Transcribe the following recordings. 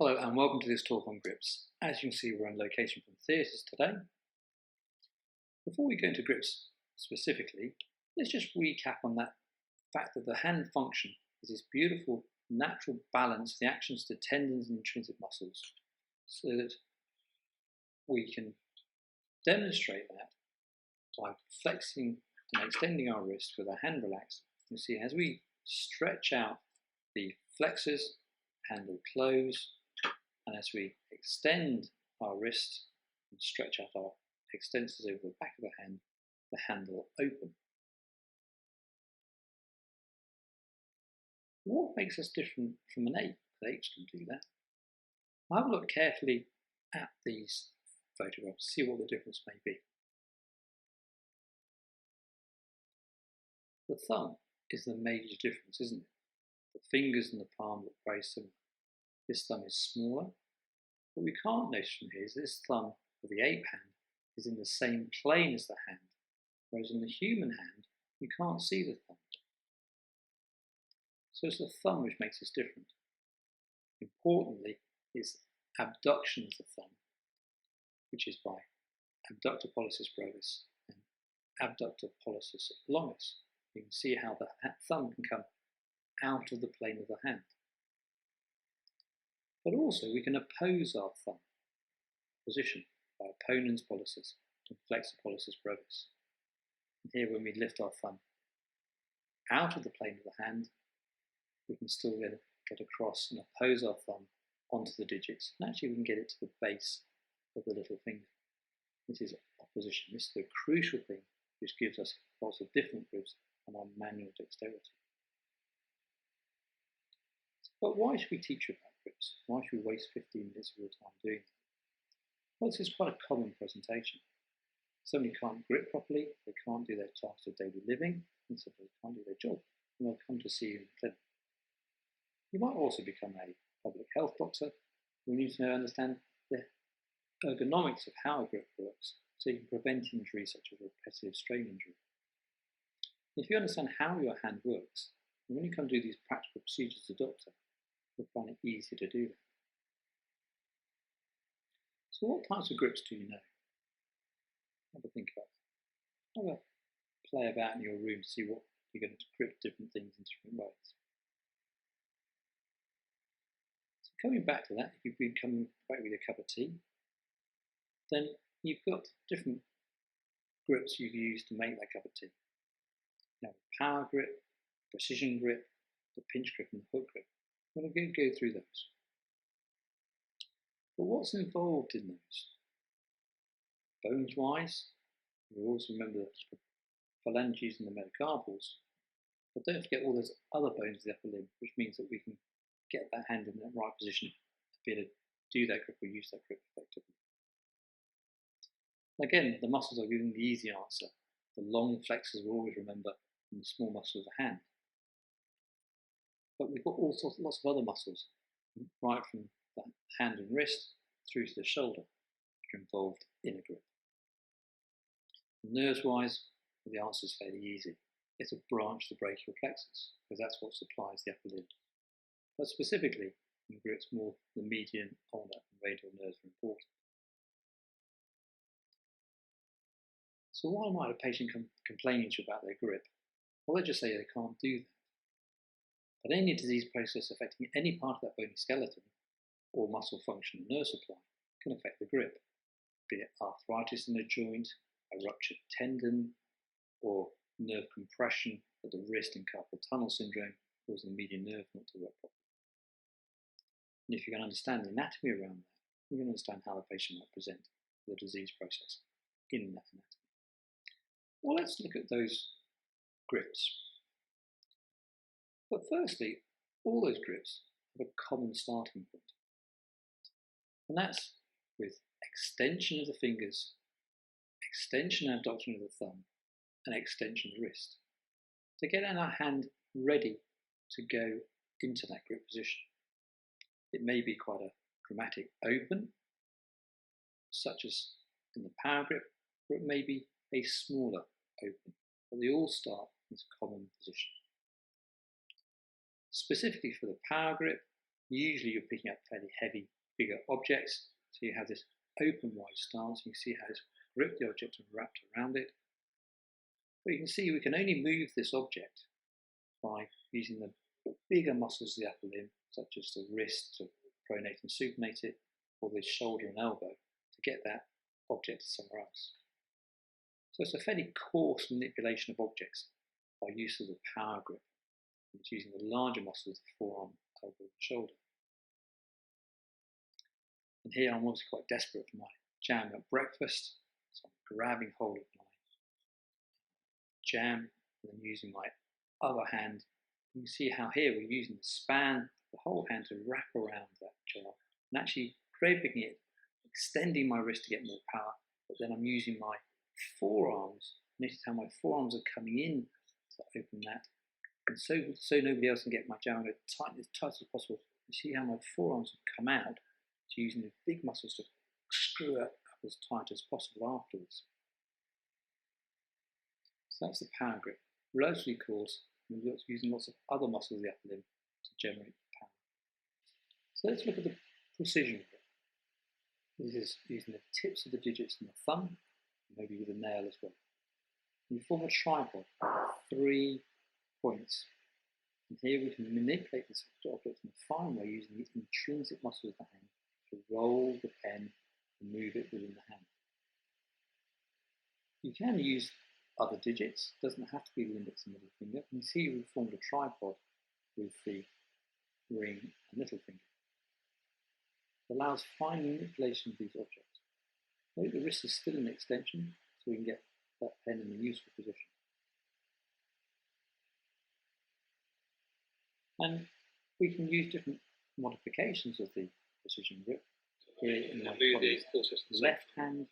Hello and welcome to this talk on grips. As you can see, we're on location from theatres today. Before we go into grips specifically, let's just recap on that fact that the hand function is this beautiful natural balance of the actions to tendons and intrinsic muscles, so that we can demonstrate that by flexing and extending our wrist with our hand relaxed. You see, as we stretch out the flexors, hand will close. And as we extend our wrist and stretch out our extensors over the back of the hand will open. What makes us different from an ape? The apes can do that. I'll have a look carefully at these photographs to see what the difference may be. The thumb is the major difference, isn't it? The fingers and the palm look very similar. This thumb is smaller. What we can't notice from here is this thumb of the ape hand is in the same plane as the hand, whereas in the human hand, you can't see the thumb. So it's the thumb which makes us different. Importantly, is abduction of the thumb, which is by abductor pollicis brevis and abductor pollicis longus. You can see how the thumb can come out of the plane of the hand. But also we can oppose our thumb position by opponens pollicis and flexor pollicis brevis. And here, when we lift our thumb out of the plane of the hand, we can still then get across and oppose our thumb onto the digits. And actually we can get it to the base of the little finger. This is opposition. This is the crucial thing which gives us lots of different grips and our manual dexterity. But why should we teach you about grips? Why should we waste 15 minutes of your time doing it? Well, this is quite a common presentation. Somebody can't grip properly, they can't do their tasks of daily living, and so they can't do their job, and they'll come to see you in the clinic. You might also become a public health doctor. We need to understand the ergonomics of how a grip works, so you can prevent injuries such as repetitive strain injury. If you understand how your hand works, and when you come to do these practical procedures as a doctor, you'll find it easier to do that. So what types of grips do you know? Have a think about that. Have a play about in your room to see what you're going to grip different things in different ways. So coming back to that, if you've been coming back with a cup of tea, then you've got different grips you've used to make that cup of tea. Now, power grip, precision grip, the pinch grip and the hook grip. I'm going to go through those. But what's involved in those? Bones-wise, you also remember the phalanges and the metacarpals, but don't forget all those other bones of the upper limb, which means that we can get that hand in the right position to be able to do that grip or use that grip effectively. Again, the muscles are giving the easy answer. The long flexors we'll always remember, and the small muscles of the hand. But we've got all sorts, lots of other muscles, right from the hand and wrist through to the shoulder, which are involved in a grip. Nerves-wise, the answer is fairly easy. It's a branch of the brachial plexus, because that's what supplies the upper limb. But specifically, in grips, more the median, ulnar, and radial nerves are important. So why might a patient complaining to you about their grip? Well, they just say they can't do that. But any disease process affecting any part of that bony skeleton, or muscle function and nerve supply, can affect the grip, be it arthritis in a joint, a ruptured tendon, or nerve compression at the wrist and carpal tunnel syndrome, causing the median nerve not to work properly. And if you can understand the anatomy around that, you can understand how the patient might present the disease process in that anatomy. Well, let's look at those grips. But firstly, all those grips have a common starting point. And that's with extension of the fingers, extension and abduction of the thumb, and extension of the wrist. To get our hand ready to go into that grip position. It may be quite a dramatic open, such as in the power grip, or it may be a smaller open, but they all start in this common position. Specifically for the power grip, Usually you're picking up fairly heavy, bigger objects, so you have this open wide stance. You can see how it's gripped the object and wrapped around it. But you can see we can only move this object by using the bigger muscles of the upper limb, such as the wrist to pronate and supinate it, or the shoulder and elbow to get that object somewhere else. So it's a fairly coarse manipulation of objects by use of the power grip. It's using the larger muscles of the forearm, elbow and shoulder. And here I'm obviously quite desperate for my jam at breakfast, so I'm grabbing hold of my jam and then using my other hand. You can see how here we're using the span, the whole hand to wrap around that jar and actually gripping it, extending my wrist to get more power, but then I'm using my forearms. Notice how my forearms are coming in to open that, and so nobody else can get my jam as tight as possible. You see how my forearms have come out, so using the big muscles to screw it up as tight as possible afterwards. So that's the power grip. Relatively coarse, and we're using lots of other muscles of the upper limb to generate power. So let's look at the precision grip. This is using the tips of the digits and the thumb, maybe with a nail as well. You form a tripod, 3 points. And here we can manipulate this object in a fine way using the intrinsic muscles of the hand to roll the pen and move it within the hand. You can use other digits, it doesn't have to be the index and middle finger. You can see we've formed a tripod with the ring and little finger. It allows fine manipulation of these objects. Note the wrist is still in extension, so we can get that pen in a useful position. And we can use different modifications of the precision grip. Here in my left hand,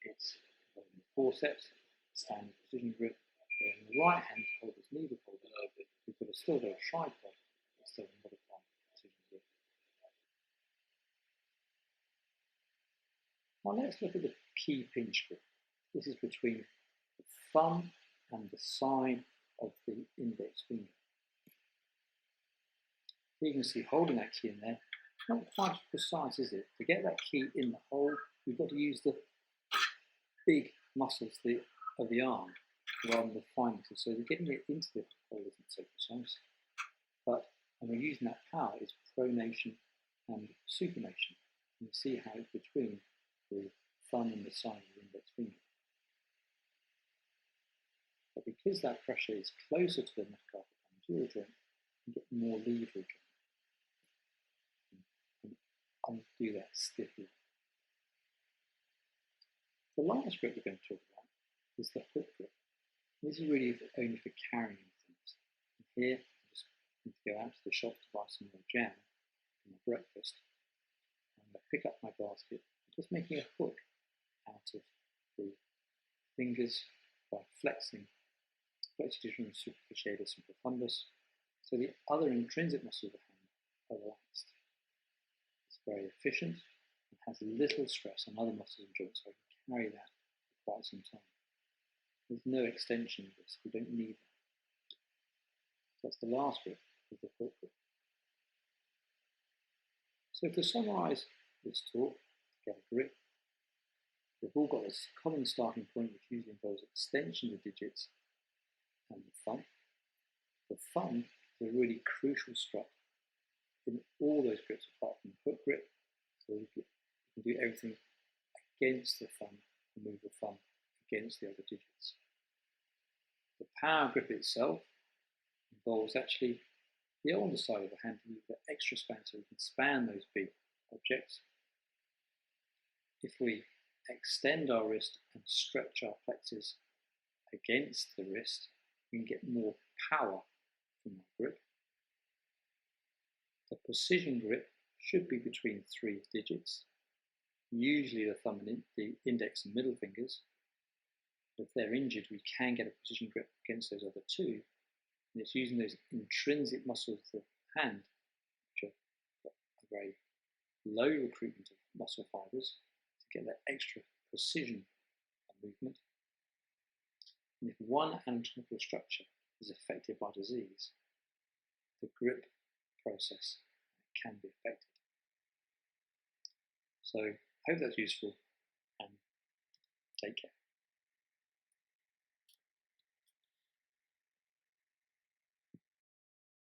it's holding the forceps, standard precision grip. Where in the right hand, hold this needle holder. We've got a still got a tripod, but still a modified precision grip. Now let's look at the key pinch grip. This is between the thumb and the side of the index finger. You can see holding that key in there, not quite as precise, is it? To get that key in the hole, we've got to use the big muscles of the arm rather than the fine muscles. So getting it into the hole isn't so precise. But when we're using that power, it's pronation and supination. You can see how it's between the thumb and the side of the index finger. But because that pressure is closer to the metacarpal and jaw joint, you get more leverage and undo that stiffly. The last grip we're going to talk about is the hook grip. This is really only for carrying things. And here, I just need to go out to the shop to buy some more jam for my breakfast. And I pick up my basket, just making a hook out of the fingers by flexing different superficialis and profundus, so the other intrinsic muscles of the hand are relaxed. It's very efficient and has little stress on other muscles and joints, so I can carry that for quite some time. There's no extension of this, we don't need that. That's the last grip of the hook grip. So to summarise this talk, to get a grip, we've all got this common starting point which usually involves extension of the digits and the thumb. The thumb is a really crucial strut in all those grips apart from the hook grip. So you can do everything against the thumb and move the thumb against the other digits. The power grip itself involves actually the underside of the hand to use the extra span so we can span those big objects. If we extend our wrist and stretch our plexus against the wrist, we can get more power from our grip. The precision grip should be between 3 digits, usually the thumb and the index and middle fingers. If they're injured, we can get a precision grip against those other 2, and it's using those intrinsic muscles of the hand, which are a very low recruitment of muscle fibers, to get that extra precision of movement. And if one anatomical structure is affected by disease, the grip process can be affected. So I hope that's useful, and take care.